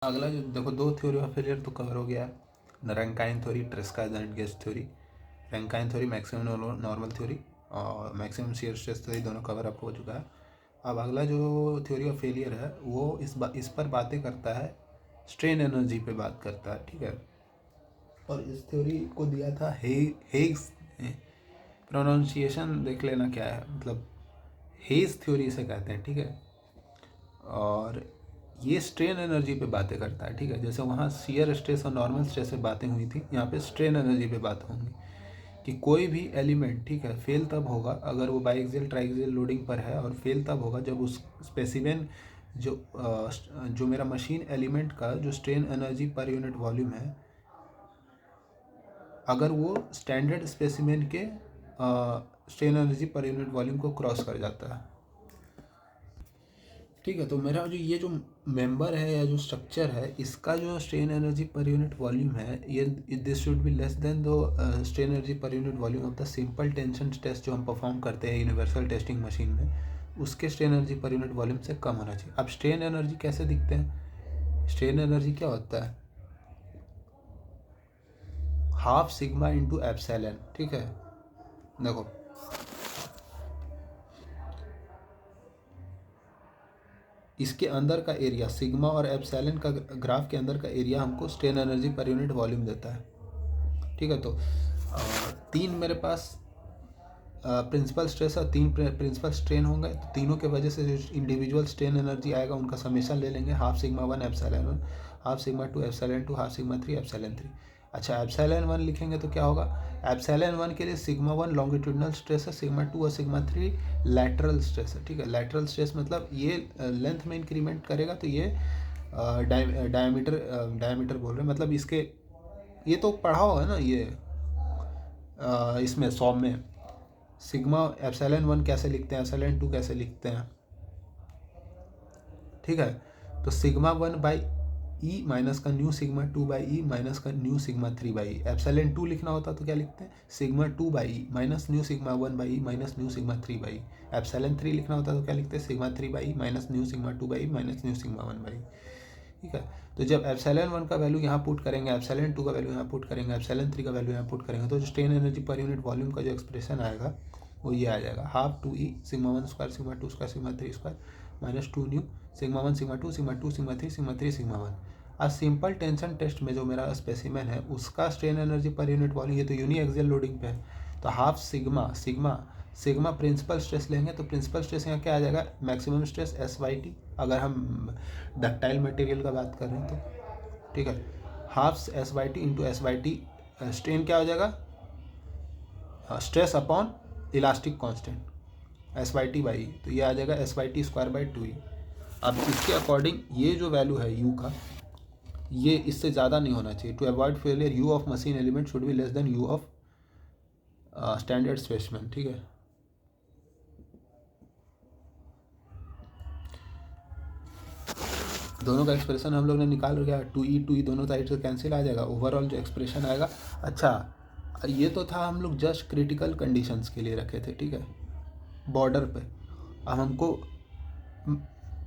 अगला जो देखो, दो थ्योरी ऑफ फेलियर तो कवर हो गया है। Rankine theory, Tresca Guest theory. Rankine theory maximum normal theory और मैक्सिमम शियर स्ट्रेस थ्योरी दोनों कवर अप हो चुका है। अब अगला जो थ्योरी ऑफ फेलियर है वो इस पर बातें करता है, स्ट्रेन एनर्जी पे बात करता है, ठीक है। और इस थ्योरी को दिया था हेग्स। प्रोनाउंसिएशन देख लेना क्या है, मतलब हेज थ्योरी इसे कहते हैं, ठीक है। और ये स्ट्रेन एनर्जी पे बातें करता है, ठीक है। जैसे वहाँ शियर स्ट्रेस और नॉर्मल स्ट्रेस पे बातें हुई थी, यहाँ पे स्ट्रेन एनर्जी पे बात होंगी कि कोई भी एलिमेंट, ठीक है, फेल तब होगा अगर वो बाइएक्सियल ट्राइएक्सियल लोडिंग पर है, और फेल तब होगा जब उस स्पेसिमेन जो मेरा मशीन एलिमेंट का जो strain energy per unit volume है, अगर वो स्टैंडर्ड स्पेसिमेन के strain energy per unit volume को क्रॉस कर जाता है, ठीक है। तो मेरा जो ये जो मेंबर है या जो स्ट्रक्चर है, इसका जो strain energy per unit volume है, ये this should be less than दो strain energy per unit volume of the simple tension test जो हम परफॉर्म करते हैं यूनिवर्सल टेस्टिंग मशीन में, उसके strain energy per unit volume से कम होना चाहिए। अब स्ट्रेन एनर्जी कैसे दिखते हैं? स्ट्रेन एनर्जी क्या होता है? हाफ सिग्मा इंटू एप्सिलॉन, ठीक है। देखो, इसके अंदर का एरिया सिग्मा और एप्सिलॉन का ग्राफ के अंदर का एरिया हमको strain energy per unit volume देता है, ठीक है। तो तीन मेरे पास प्रिंसिपल स्ट्रेस और तीन प्रिंसिपल स्ट्रेन होंगे, तो तीनों के वजह से जो इंडिविजुअल स्ट्रेन एनर्जी आएगा उनका समेशन ले लेंगे, half sigma 1 epsilon 1, half sigma 2 epsilon 2, half sigma 3 epsilon 3। अच्छा, एप्सिलॉन 1 लिखेंगे तो क्या होगा? एप्सिलॉन 1 के लिए सिग्मा 1 लॉन्गिट्यूडनल स्ट्रेस है, सिग्मा 2 और सिग्मा 3 लैटरल स्ट्रेस है, ठीक है। लैटरल स्ट्रेस मतलब ये लेंथ में इंक्रीमेंट करेगा, तो ये डायमीटर बोल रहे हैं, मतलब इसके ये तो पढ़ा होगा ना ये इसमें सॉम में सिग्मा एप्सिलॉन 1 कैसे लिखते हैं, एप्सिलॉन 2 कैसे लिखते हैं, ठीक है। तो सिग्मा 1 बाई ई माइनस का nu sigma 2 by E minus का nu sigma 3 by E. Epsilon 2 लिखना होता तो क्या लिखते हैं? Sigma 2 by E minus nu sigma 1 by E minus nu sigma 3 by E. Epsilon 3 लिखना होता तो क्या लिखते हैं? Sigma 3 by E minus nu sigma 2 by E minus nu sigma 1 by, ठीक है। तो जब एप्सिलॉन 1 का वैल्यू यहाँ पुट करेंगे, एप्सिलॉन 2 का वैल्यू यहाँ पुट करेंगे, एप्सिलॉन 3 का वैल्यू यहाँ पुट करेंगे, तो जो strain energy per unit volume का जो एक्सप्रेशन आएगा वो ये आ जाएगा, हाफ 2 ई sigma 1 square sigma 2 square sigma 3 square minus 2 new sigma 1 sigma 2 sigma 2 sigma 3 sigma 3 sigma 1। आज सिंपल टेंशन टेस्ट में जो मेरा स्पेसिमेन है उसका strain energy per unit volume, ये तो यूनी एक्सियल लोडिंग पे है, तो half sigma sigma sigma principal stress लेंगे, तो प्रिंसिपल स्ट्रेस यहाँ क्या आ जाएगा? Maximum stress S Y T, अगर हम डक्टाइल मटेरियल का बात कर रहे हैं तो, ठीक है। Half S Y T into S Y T, strain क्या हो जाएगा? Stress upon elastic constant S Y T by, तो ये आ जाएगा S Y T square by 2ई। अब इसके अकॉर्डिंग ये जो वैल्यू है यू का, ये इससे ज़्यादा नहीं होना चाहिए। To avoid failure U of machine element should be less than U of standard specimen, ठीक है। दोनों का एक्सप्रेशन हम लोग ने निकाल लिया, 2e दोनों साइड से कैंसिल आ जाएगा, ओवरऑल जो एक्सप्रेशन आएगा। अच्छा, ये तो था हम लोग जस्ट क्रिटिकल कंडीशंस के लिए रखे थे, ठीक है, बॉर्डर पे। अब हमको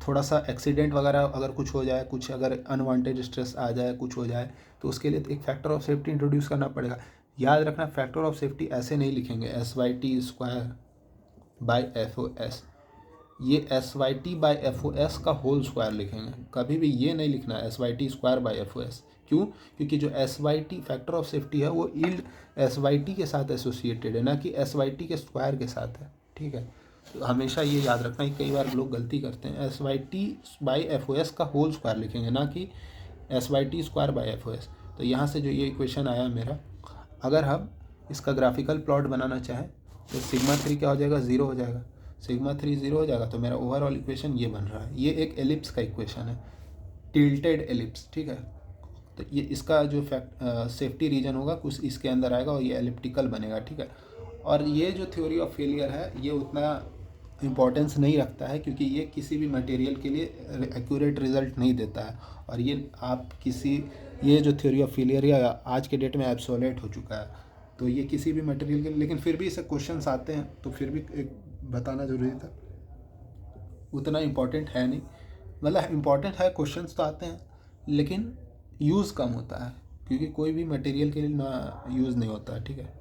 थोड़ा सा एक्सीडेंट वगैरह अगर कुछ हो जाए, कुछ अगर अनवांटेड स्ट्रेस आ जाए, कुछ हो जाए, तो उसके लिए एक फैक्टर ऑफ सेफ्टी इंट्रोड्यूस करना पड़ेगा। याद रखना, फैक्टर ऑफ सेफ्टी ऐसे नहीं लिखेंगे S Y T square by F O S, ये S Y T by F O S का होल स्क्वायर लिखेंगे, कभी भी ये नहीं लिखना S Y T square by F O S. क्यों? क्योंकि जो S Y T factor of safety है वो यील्ड एस वाई टी के साथ एसोसिएटेड है, ना कि एस वाई टी के स्क्वायर के साथ है, ठीक है। तो हमेशा ये याद रखना कि कई बार लोग गलती करते हैं, S Y T by F O S का होल स्क्वायर लिखेंगे, ना कि S Y T square by F O S. तो यहाँ से जो ये इक्वेशन आया मेरा, अगर हम इसका ग्राफिकल प्लॉट बनाना चाहें तो सिग्मा 3 क्या हो जाएगा? 0 हो जाएगा। सिग्मा 3 0 हो जाएगा, तो मेरा ओवरऑल इक्वेशन ये बन रहा है। ये एक एलिप्स का इक्वेशन है, टिल्टेड एलिप्स, ठीक है। तो ये इसका जो सेफ्टी रीजन होगा कुछ इसके अंदर आएगा और ये एलिप्टिकल बनेगा, ठीक है। और ये जो थ्योरी ऑफ फेलियर है ये उतना इम्पोर्टेंस नहीं रखता है, क्योंकि ये किसी भी मटेरियल के लिए एक्यूरेट रिजल्ट नहीं देता है। और ये आप ये जो थ्योरी ऑफ फेलियर है आज के डेट में एब्सोलेट हो चुका है, तो ये किसी भी मटेरियल के लिए, लेकिन फिर भी इससे क्वेश्चंस आते हैं, तो फिर भी एक बताना ज़रूरी था। उतना इम्पोर्टेंट है नहीं, मतलब इम्पोर्टेंट है, क्वेश्चंस तो आते हैं, लेकिन यूज़ कम होता है, क्योंकि कोई भी मटेरियल के लिए ना यूज़ नहीं होता है, ठीक है।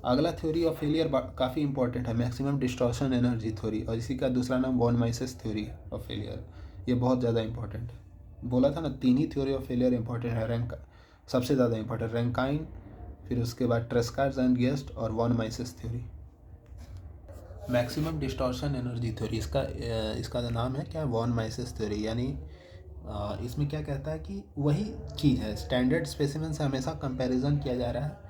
अगला थ्योरी ऑफ फेलियर काफ़ी इंपॉर्टेंट है, मैक्सिमम डिस्टॉर्शन एनर्जी थ्योरी, और इसी का दूसरा नाम von Mises theory of failure. ये बहुत ज़्यादा इंपॉर्टेंट है। बोला था ना, 3 ही थ्योरी ऑफ फेलियर इंपॉर्टेंट है। रैंक सबसे ज़्यादा इंपॉर्टेंट रैंकाइन, फिर उसके बाद ट्रेस्कार्स एंड गेस्ट और von Mises theory. Maximum distortion energy theory, इसका नाम है क्या, वॉन माइसेस थ्योरी। यानी इसमें क्या कहता है कि वही चीज़ है, स्टैंडर्ड स्पेसिमेन से हमेशा कंपैरिजन किया जा रहा है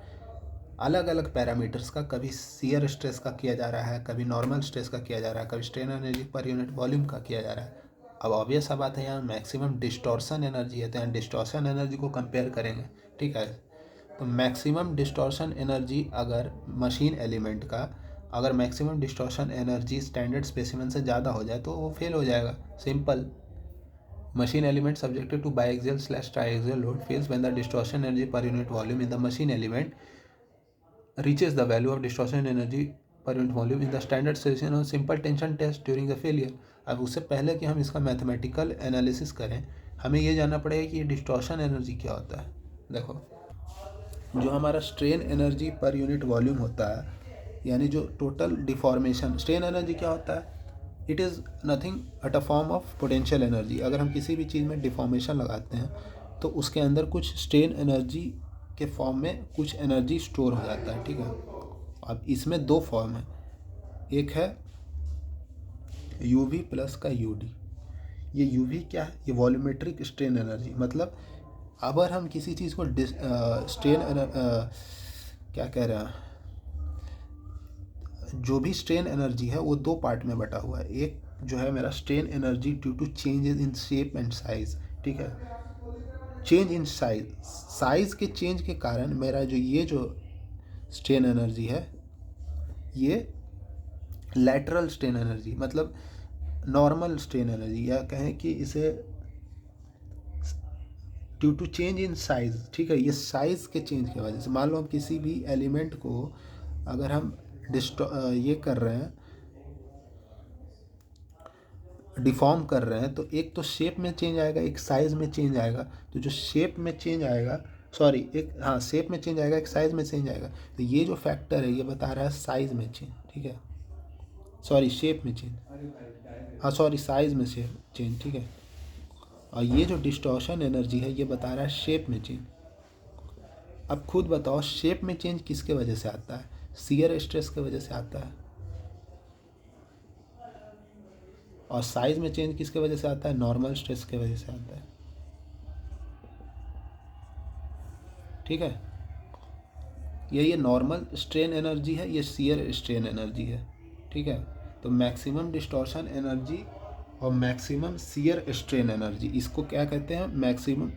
अलग अलग पैरामीटर्स का। कभी शियर स्ट्रेस का किया जा रहा है, कभी नॉर्मल स्ट्रेस का किया जा रहा है, कभी strain energy per unit volume का किया जा रहा है। अब ऑब्वियस सा बात है, यहाँ मैक्सिमम डिस्टॉर्शन एनर्जी है, तो यहाँ डिस्टॉर्शन एनर्जी को कंपेयर करेंगे, ठीक है। तो मैक्सिमम डिस्टॉर्शन एनर्जी अगर मशीन एलिमेंट का, अगर maximum distortion energy standard specimen से ज़्यादा हो जाए तो वो फेल हो जाएगा, simple. Machine element subjected to biaxial/triaxial load fails when the distortion energy per unit volume in the machine element reaches the value of distortion energy per unit volume in the standard station or simple tension test during the failure। अब उससे पहले कि हम इसका mathematical analysis करें, हमें ये जानना पड़ेगा कि ये डिस्टॉर्शन एनर्जी क्या होता है। देखो, जो हमारा strain energy per unit volume होता है, यानी जो टोटल डिफॉर्मेशन, स्ट्रेन एनर्जी क्या होता है, it is nothing but a form of potential energy. अगर हम किसी भी चीज़ में डिफॉर्मेशन लगाते हैं तो उसके अंदर कुछ स्ट्रेन एनर्जी के फॉर्म में कुछ एनर्जी स्टोर हो जाता है, ठीक है। अब इसमें दो फॉर्म है, एक है यूवी प्लस का यूडी। ये यूवी क्या है, ये वॉल्यूमेट्रिक स्ट्रेन एनर्जी। मतलब अगर हम किसी चीज़ को क्या कह रहे हैं, जो भी स्ट्रेन एनर्जी है वो दो पार्ट में बटा हुआ है। एक जो है मेरा strain energy due to changes in shape and size, ठीक है। चेंज इन साइज, साइज के चेंज के कारण मेरा ये जो स्ट्रेन एनर्जी है, ये लैटरल स्ट्रेन एनर्जी, मतलब नॉर्मल स्ट्रेन एनर्जी, या कहें कि इसे due to change in size, ठीक है। ये साइज के चेंज की वजह से, मान लो हम किसी भी एलिमेंट को अगर हम ये कर रहे हैं, डिफॉर्म कर रहे हैं, तो एक तो शेप में चेंज आएगा, एक साइज़ में चेंज आएगा। तो जो शेप में चेंज आएगा, शेप में चेंज आएगा, एक साइज़ में चेंज आएगा। तो ये जो फैक्टर है ये बता रहा है साइज़ में चेंज, ठीक है। शेप में चेंज, साइज़ में चेंज, ठीक है। और ये जो डिस्टॉर्शन एनर्जी है ये बता रहा है शेप में चेंज। अब खुद बताओ, शेप में चेंज किसके वजह से आता है, शियर स्ट्रेस की वजह से आता है। और साइज में चेंज किसके वजह से आता है, नॉर्मल स्ट्रेस के वजह से आता है, ठीक है। ये नॉर्मल स्ट्रेन एनर्जी है, ये शियर स्ट्रेन एनर्जी है, ठीक है। तो मैक्सिमम डिस्टॉर्शन एनर्जी और मैक्सिमम शियर स्ट्रेन एनर्जी, इसको क्या कहते हैं, मैक्सिमम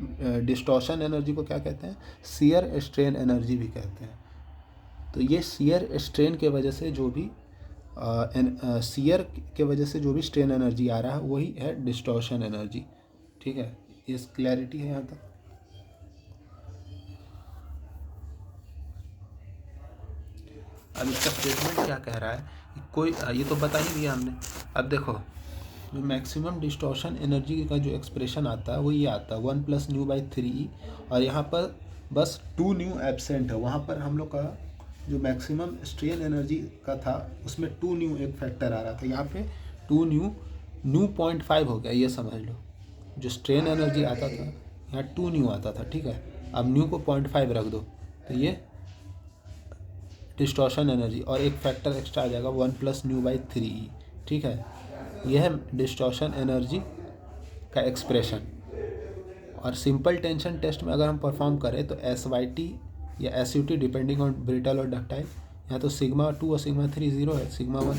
डिस्टॉर्शन एनर्जी को क्या कहते हैं, शियर स्ट्रेन एनर्जी भी कहते हैं। तो ये शियर स्ट्रेन के वजह से जो भी शियर के वजह से जो भी स्ट्रेन एनर्जी आ रहा है वही है डिस्टॉर्शन एनर्जी, ठीक है। इस क्लैरिटी है यहाँ तक। अब इसका स्टेटमेंट क्या कह रहा है कि कोई, ये तो बता ही दिया हमने। अब देखो, जो मैक्सिमम डिस्टॉर्शन एनर्जी का जो एक्सप्रेशन आता है वो ये आता है 1 + ν/3e, और यहाँ पर बस 2 न्यू एब्सेंट है। वहाँ पर हम लोग का जो मैक्सिमम स्ट्रेन एनर्जी का था उसमें 2 न्यू एक फैक्टर आ रहा था, यहाँ पे 2 न्यू 0.5 हो गया, ये समझ लो। जो स्ट्रेन एनर्जी आता था यहाँ 2 न्यू आता था, ठीक है। अब न्यू को 0.5 रख दो तो ये डिस्टॉर्शन एनर्जी, और एक फैक्टर एक्स्ट्रा आ जाएगा 1 + ν/3e, ठीक है। यह है डिस्टॉर्शन एनर्जी का एक्सप्रेशन। और सिंपल टेंशन टेस्ट में अगर हम परफॉर्म करें तो SYT या SUT डिपेंडिंग ऑन ब्रिटल और डक्टाइल, यहाँ तो σ2 और σ3 0 है, σ1।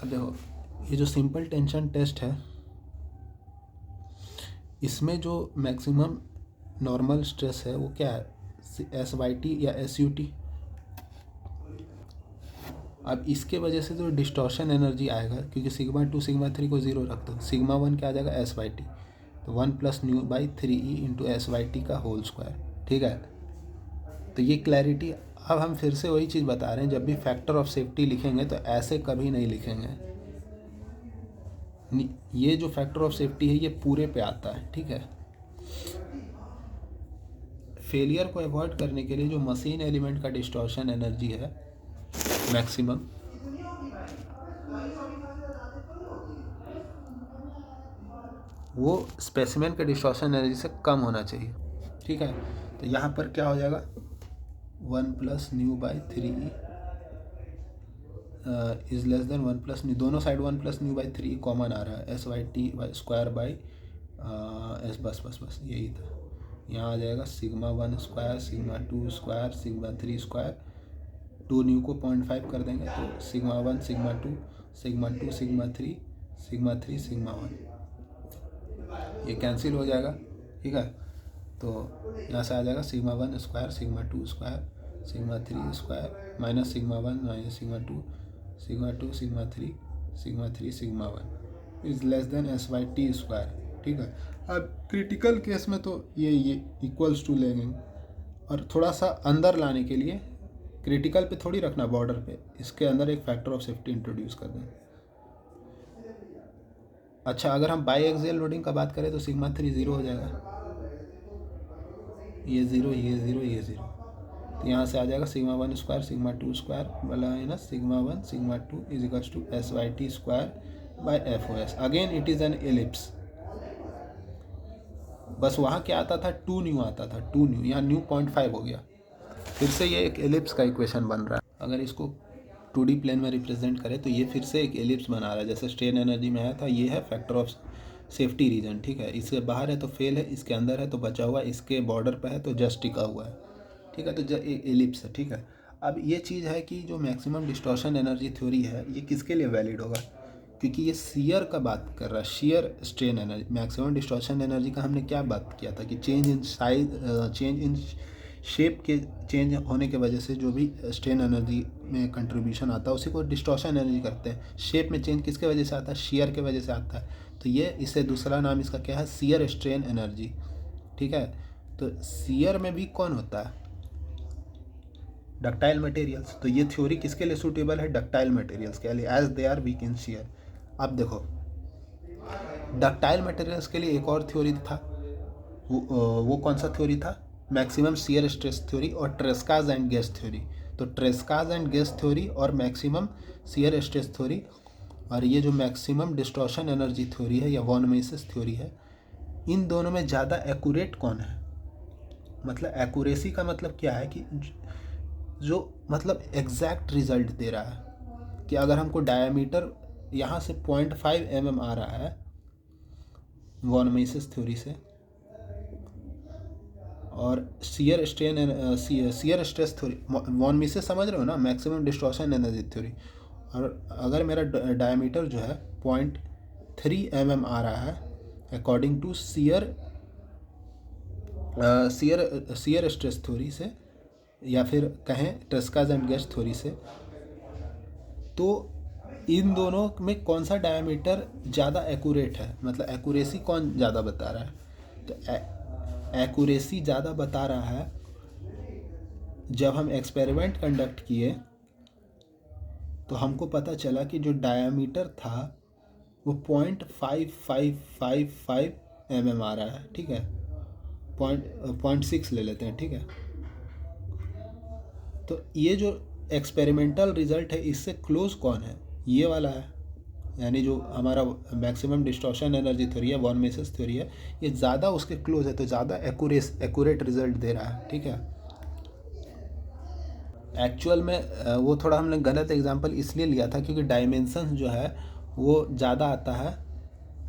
अब देखो, ये जो सिंपल टेंशन टेस्ट है इसमें जो मैक्सिमम नॉर्मल स्ट्रेस है वो क्या है, SYT या SUT। अब इसके वजह से जो डिस्टॉर्शन एनर्जी आएगा, क्योंकि σ2 σ3 को 0 रख दो, σ1 क्या आ जाएगा SYT, तो 1 + ν/3e × SYT का होल स्क्वायर, ठीक है। तो ये क्लैरिटी। अब हम फिर से वही चीज़ बता रहे हैं, जब भी फैक्टर ऑफ सेफ्टी लिखेंगे तो ऐसे कभी नहीं लिखेंगे, ये जो फैक्टर ऑफ सेफ्टी है ये पूरे पे आता है, ठीक है। फेलियर को अवॉइड करने के लिए जो मशीन एलिमेंट का डिस्टॉर्शन एनर्जी है मैक्सिमम, वो स्पेसिमेन के डिस्टॉर्शन एनर्जी से कम होना चाहिए, ठीक है। तो यहाँ पर क्या हो जाएगा, 1+μ/3 इज लेस देन 1+μ, दोनों साइड 1+μ/3 कॉमन आ रहा है, SYT² बस यही था। यहाँ आ जाएगा σ1 स्क्वायर, σ2 स्क्वायर, σ3 स्क्वायर, 2 को 0.5 कर देंगे तो σ1 σ2 σ2 σ3 σ1 ये कैंसिल हो जाएगा, ठीक है। तो यहाँ से आ जाएगा σ1 square, σ2 square, σ3 square minus σ1 minus σ2 σ3 σ1 is less than SYT², ठीक है। अब क्रिटिकल केस में तो ये इक्वल्स टू लेंगे, और थोड़ा सा अंदर लाने के लिए क्रिटिकल पे थोड़ी रखना, बॉर्डर पे, इसके अंदर एक फैक्टर ऑफ सेफ्टी इंट्रोड्यूस कर दें। अच्छा, अगर हम बाई एक्सियल लोडिंग का बात करें तो σ3 0 हो जाएगा, ये 0 ये 0 ये 0, तो यहाँ से आ जाएगा σ1 square, σ2 square minus σ1 σ2 is equals to SYT²/FOS। Again it is an ellipse, बस वहाँ क्या आता था, 2 आता था, 2 यहाँ 0.5 हो गया, फिर से ये एक एलिप्स का इक्वेशन बन रहा है। अगर इसको 2D प्लेन में रिप्रेजेंट करें तो ये फिर से एक एलिप्स बना रहा है, जैसे स्ट्रेन एनर्जी में आया था, ये है फैक्टर ऑफ सेफ्टी रीजन, ठीक है। इसके बाहर है तो फेल है, इसके अंदर है तो बचा हुआ, इसके बॉर्डर पे है तो जस्ट टिका हुआ है, ठीक है। तो एक एलिप्स है, ठीक है। अब ये चीज़ है कि जो मैक्सिमम डिस्टॉर्शन एनर्जी थ्योरी है ये किसके लिए वैलिड होगा, क्योंकि ये शियर का बात कर रहा है, shear strain energy. Maximum distortion energy का हमने क्या बात किया था कि change in size, change in shape के चेंज होने के वजह से जो भी स्ट्रेन एनर्जी में कंट्रीब्यूशन आता है उसी को डिस्टॉर्शन एनर्जी करते हैं। शेप में चेंज किसके वजह से आता है, शियर के वजह से आता है, तो ये इससे दूसरा नाम इसका क्या है, शियर स्ट्रेन एनर्जी, ठीक है। तो शियर में भी कौन होता है, डक्टाइल मटेरियल्स, तो ये थ्योरी किसके लिए सूटेबल है, डक्टाइल मटेरियल्स के लिए, as they are weak in shear. अब देखो डक्टाइल मटेरियल्स के लिए एक और थ्योरी था, वो कौन सा थ्योरी था, मैक्सिमम शियर स्ट्रेस थ्योरी और ट्रेस्काज एंड गेज थ्योरी। तो ट्रेस्काज एंड गेज थ्योरी और मैक्सिमम शियर स्ट्रेस थ्योरी, और ये जो मैक्सिमम डिस्टॉर्शन एनर्जी थ्योरी है या वॉन मिसेस थ्योरी है, इन दोनों में ज़्यादा एक्यूरेट कौन है, मतलब एक्यूरेसी का मतलब क्या है कि जो मतलब एग्जैक्ट रिजल्ट दे रहा है कि अगर हमको डायमीटर यहाँ से 0.5 mm आ रहा है वॉन मिसेस थ्योरी से, और shear stress theory, von Mises समझ रहे हो ना, मैक्सिमम डिस्टॉर्शन एनर्जी थ्योरी, और अगर मेरा डायमीटर जो है 0.3 mm आ रहा है according to shear stress theory से, या फिर कहें ट्रेस्काज एंड गेज थ्योरी से, तो इन दोनों में कौन सा डायमीटर ज़्यादा एक्यूरेट है, मतलब एक्यूरेसी कौन ज़्यादा बता रहा है, तो एक्यूरेसी ज़्यादा बता रहा है जब हम एक्सपेरिमेंट कंडक्ट किए तो हमको पता चला कि जो डायमीटर था वो 0.5555 mm आ रहा है, ठीक है, 0.6 ले लेते हैं, ठीक है। तो ये जो एक्सपेरिमेंटल रिजल्ट है इससे क्लोज कौन है, ये वाला है, यानी जो हमारा मैक्सिमम डिस्टॉर्शन एनर्जी थ्योरी है, वॉन मिसेस थ्योरी है, ये ज़्यादा उसके क्लोज है, तो ज़्यादा एक्यूरेट रिजल्ट दे रहा है, ठीक है। एक्चुअल में वो थोड़ा हमने गलत एग्जांपल इसलिए लिया था क्योंकि डायमेंशन जो है वो ज़्यादा आता है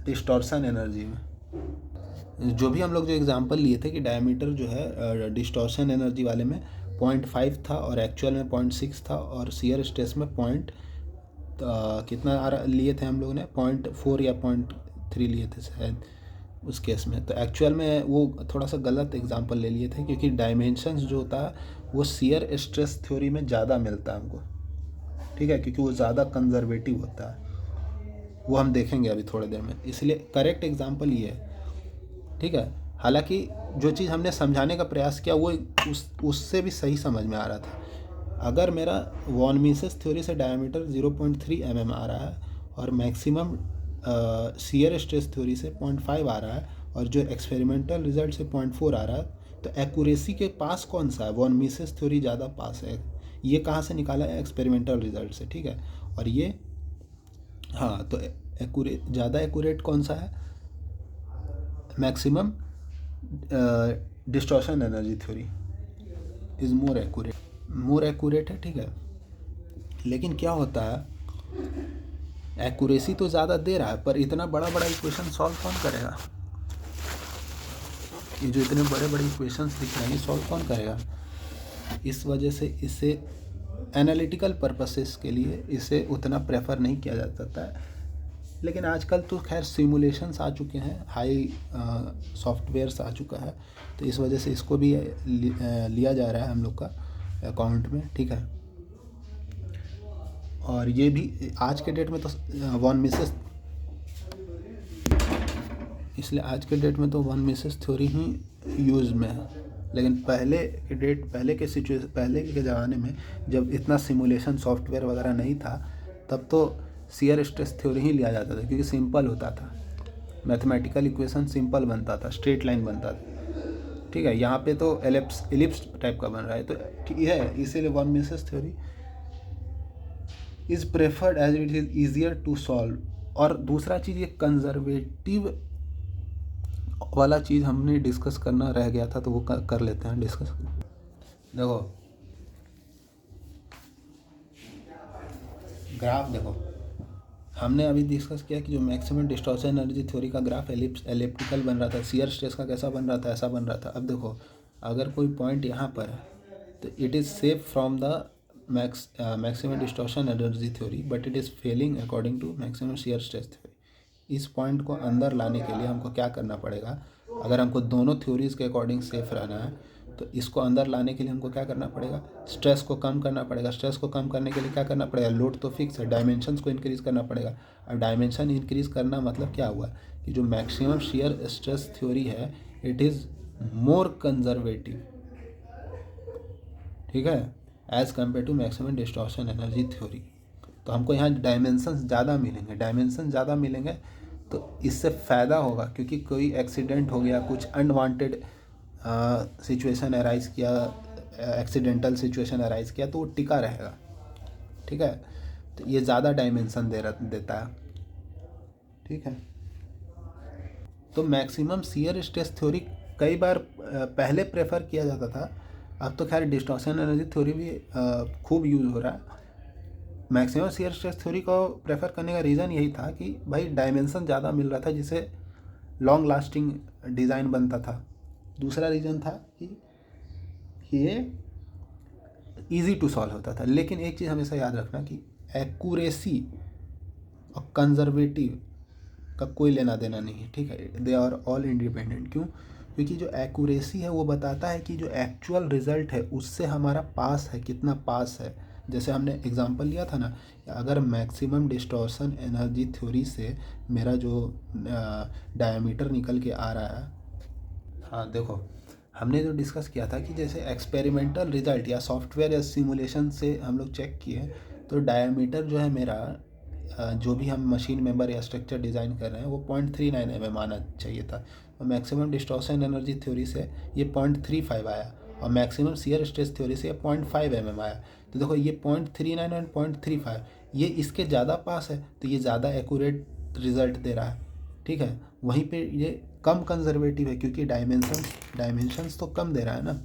डिस्टॉर्शन एनर्जी में। जो भी हम लोग जो एग्जांपल लिए थे कि डायमीटर जो है डिस्टॉर्शन एनर्जी वाले में 0.5 था और एक्चुअल में 0.6 था, और शियर स्ट्रेस में कितना लिए थे हम लोगों ने, 0.4 या 0.3 लिए थे शायद उस केस में। तो एक्चुअल में वो थोड़ा सा गलत एग्जांपल ले लिए थे क्योंकि डायमेंशंस जो होता है वो शियर स्ट्रेस थ्योरी में ज़्यादा मिलता है हमको, ठीक है, क्योंकि वो ज़्यादा कंजर्वेटिव होता है, वो हम देखेंगे अभी थोड़ी देर में, इसलिए करेक्ट एग्जांपल ये है, ठीक है। हालांकि जो चीज़ हमने समझाने का प्रयास किया वो उससे भी सही समझ में आ रहा था। अगर मेरा वॉन मिसेस थ्योरी से डायमीटर 0.3 mm आ रहा है और मैक्सिमम शियर स्ट्रेस थ्योरी से 0.5 आ रहा है और जो एक्सपेरिमेंटल रिजल्ट से 0.4 आ रहा है, तो एक्यूरेसी के पास कौन सा है? वॉन मिसेस थ्योरी ज़्यादा पास है। ये कहाँ से निकाला है? एक्सपेरिमेंटल रिजल्ट से, ठीक है। और ये हाँ, तो ज़्यादा एक्यूरेट कौन सा है? Maximum distortion energy theory is more accurate है, ठीक है। लेकिन क्या होता है, एक्यूरेसी तो ज़्यादा दे रहा है पर इतना बड़ा बड़ा इक्वेशन सॉल्व कौन करेगा? ये जो इतने बड़े बड़े इक्वेशंस दिख रहे हैं, ये सॉल्व कौन करेगा? इस वजह से इसे एनालिटिकल पर्पसेस के लिए इसे उतना प्रेफर नहीं किया जाता है। लेकिन आजकल तो खैर सिमुलेशंस आ चुके हैं, हाई सॉफ्टवेयर्स आ चुका है, तो इस वजह से इसको भी लिया जा रहा है हम लोग का अकाउंट में, ठीक है। और ये भी आज के डेट में तो वॉन मिसेस, इसलिए आज के डेट में तो वॉन मिसेस थ्योरी ही यूज़ में है। लेकिन पहले के ज़माने में जब इतना सिमुलेशन सॉफ्टवेयर वगैरह नहीं था, तब तो शियर स्ट्रेस थ्योरी ही लिया जाता था, क्योंकि सिंपल होता था, मैथमेटिकल इक्वेशन सिंपल बनता था, स्ट्रेट लाइन बनता था, ठीक है। यहाँ पे तो एलिप्स टाइप का बन रहा है, तो ये है, इसीलिए von Mises theory is preferred as it is easier to solve. और दूसरा चीज़, ये कंजर्वेटिव वाला चीज़ हमने डिस्कस करना रह गया था, तो वो कर लेते हैं डिस्कस। देखो ग्राफ, देखो हमने अभी डिस्कस किया कि जो मैक्सिमम डिस्टॉर्शन एनर्जी थ्योरी का ग्राफ एलिप्टिकल बन रहा था, शियर स्ट्रेस का कैसा बन रहा था, ऐसा बन रहा था। अब देखो अगर कोई पॉइंट यहाँ पर है तो it is safe from the maximum distortion energy theory, but it is failing according to maximum shear stress theory. इस पॉइंट को अंदर लाने के लिए हमको क्या करना पड़ेगा? अगर हमको दोनों थ्योरीज़ के अकॉर्डिंग सेफ रहना है, तो इसको अंदर लाने के लिए हमको क्या करना पड़ेगा? स्ट्रेस को कम करना पड़ेगा। स्ट्रेस को कम करने के लिए क्या करना पड़ेगा? लोड तो फिक्स है, डायमेंशंस को इंक्रीज़ करना पड़ेगा। अब डायमेंशन इंक्रीज़ करना मतलब क्या हुआ कि जो मैक्सिमम शियर स्ट्रेस थ्योरी है, इट इज़ मोर कंजर्वेटिव, ठीक है, as compare to maximum distortion energy theory. तो हमको यहाँ डायमेंशंस ज़्यादा मिलेंगे, तो इससे फ़ायदा होगा, क्योंकि कोई एक्सीडेंट हो गया, कुछ अनवांटेड सिचुएशन अराइज किया, एक्सीडेंटल सिचुएशन अराइज किया, तो वो टिका रहेगा, ठीक है। तो ये ज़्यादा डायमेंशन देता है, ठीक है। तो मैक्सिमम शियर स्ट्रेस थ्योरी कई बार पहले प्रेफर किया जाता था, अब तो खैर डिस्टॉर्शन एनर्जी थ्योरी भी खूब यूज़ हो रहा है। मैक्सिमम शियर स्ट्रेस थ्योरी को प्रेफर करने का रीज़न यही था कि भाई डायमेंशन ज़्यादा मिल रहा था, जिससे लॉन्ग लास्टिंग डिज़ाइन बनता था। दूसरा रीज़न था कि ये इजी टू सॉल्व होता था। लेकिन एक चीज़ हमेशा याद रखना कि एक्यूरेसी और कंजर्वेटिव का कोई लेना देना नहीं है, ठीक है। They are all independent. क्यों? क्योंकि जो एक्यूरेसी है वो बताता है कि जो एक्चुअल रिज़ल्ट है उससे हमारा पास है, कितना पास है। जैसे हमने एग्जांपल लिया था ना, अगर मैक्सिमम डिस्टॉर्शन एनर्जी थ्योरी से मेरा जो डायमीटर निकल के आ रहा है, हाँ देखो हमने जो डिस्कस किया था कि जैसे एक्सपेरिमेंटल रिजल्ट या सॉफ्टवेयर या सिमुलेशन से हम लोग चेक किए, तो डायमीटर जो है मेरा, जो भी हम मशीन मेंबर या स्ट्रक्चर डिज़ाइन कर रहे हैं, वो 0.39 mm आना चाहिए था। और मैक्सिमम डिस्टॉर्शन एनर्जी थ्योरी से ये 0.35 आया, और मैक्सिमम शियर स्ट्रेस थ्योरी से ये 0.5 mm आया। तो देखो ये 0.39 और 0.35 ये इसके ज़्यादा पास है, तो ये ज़्यादा एक्यूरेट रिजल्ट दे रहा है, ठीक है। वहीं पे ये कम कंजर्वेटिव है, क्योंकि डायमेंशंस तो कम दे रहा है ना,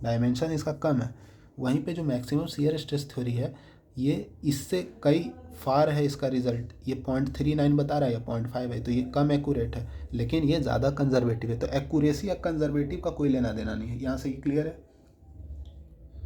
डायमेंशन इसका कम है। वहीं पे जो मैक्सिमम शियर स्ट्रेस थ्योरी है, ये इससे कई फार है इसका रिजल्ट, ये 0.39 बता रहा है या 0.5 है, तो ये कम एक्यूरेट है, लेकिन ये ज़्यादा कंजर्वेटिव है। तो एक्यूरेसी या कंजर्वेटिव का कोई लेना देना नहीं है। यहाँ से ये क्लियर है।